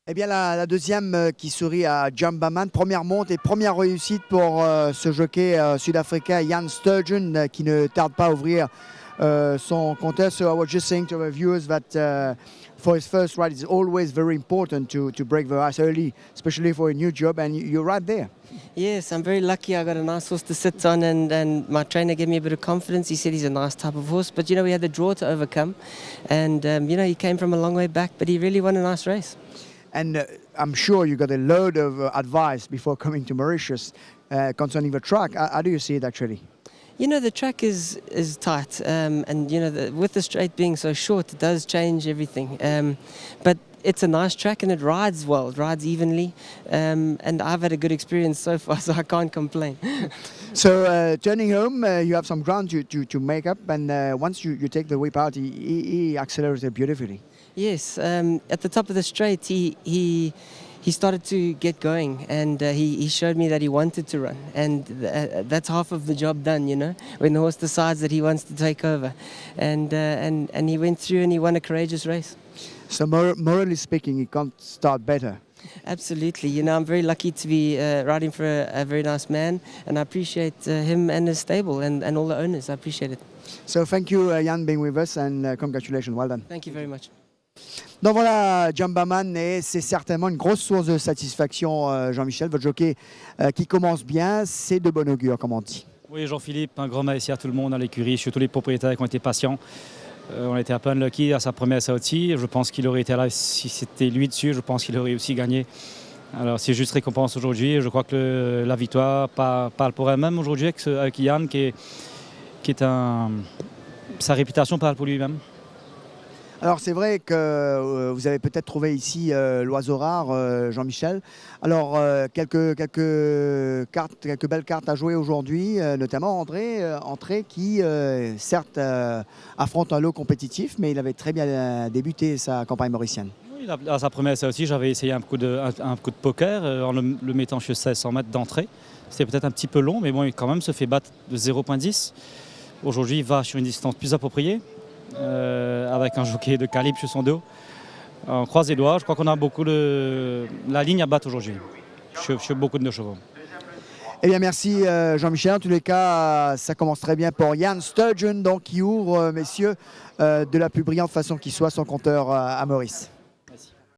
Eh bien, la deuxième qui sourit à Jambaman. Première monte et première réussite pour ce jockey sud-africain Jan Sturgeon qui ne tarde pas à ouvrir son compteur. So I was just saying to our viewers that for his first ride, it's always very important to break the ice early, especially for a new job, and you're right there. Yes, I'm very lucky. I got a nice horse to sit on, and my trainer gave me a bit of confidence. He said he's a nice type of horse, but we had the draw to overcome, and he came from a long way back, but he really won a nice race. And I'm sure you got a load of advice before coming to Mauritius concerning the track. How do you see it actually? The track is tight, and with the straight being so short, it does change everything. But it's a nice track and it rides well, it rides evenly, and I've had a good experience so far, so I can't complain. So turning home, you have some ground to make up, and once you take the whip out, he accelerated beautifully. Yes, at the top of the straight, he started to get going, and he showed me that he wanted to run, and that's half of the job done, when the horse decides that he wants to take over, and he went through and he won a courageous race. So morally speaking, he can't start better. Absolutely, I'm very lucky to be riding for a very nice man, and I appreciate him and his stable and all the owners. I appreciate it. So thank you, Jan, being with us, and congratulations. Well done. Thank you very much. Donc voilà, Jambaman, et c'est certainement une grosse source de satisfaction, Jean-Michel. Votre jockey qui commence bien, c'est de bon augure, comme on dit. Oui, Jean-Philippe, un grand merci à tout le monde à l'écurie, surtout les propriétaires qui ont été patients. On a été un peu unlucky à sa première sortie. Je pense qu'il aurait été là si c'était lui dessus. Je pense qu'il aurait aussi gagné. Alors c'est juste récompense aujourd'hui. Je crois que la victoire parle pour elle-même aujourd'hui avec Yann, qui est sa réputation parle pour lui-même. Alors c'est vrai que vous avez peut-être trouvé ici l'oiseau rare, Jean-Michel. Alors quelques belles cartes à jouer aujourd'hui, notamment André qui certes affronte un lot compétitif, mais il avait très bien débuté sa campagne mauricienne. Oui, à sa première sortie, j'avais essayé un coup de poker en le mettant sur 1600 mètres d'entrée. C'était peut-être un petit peu long, mais bon, il quand même se fait battre de 0,10. Aujourd'hui, il va sur une distance plus appropriée. Avec un jockey de calibre sur son dos. On croise les doigts, je crois qu'on a beaucoup de la ligne à battre aujourd'hui sur beaucoup de nos chevaux. Eh bien merci Jean-Michel, en tous les cas ça commence très bien pour Jan Sturgeon donc, qui ouvre messieurs de la plus brillante façon qui soit son compteur à Maurice.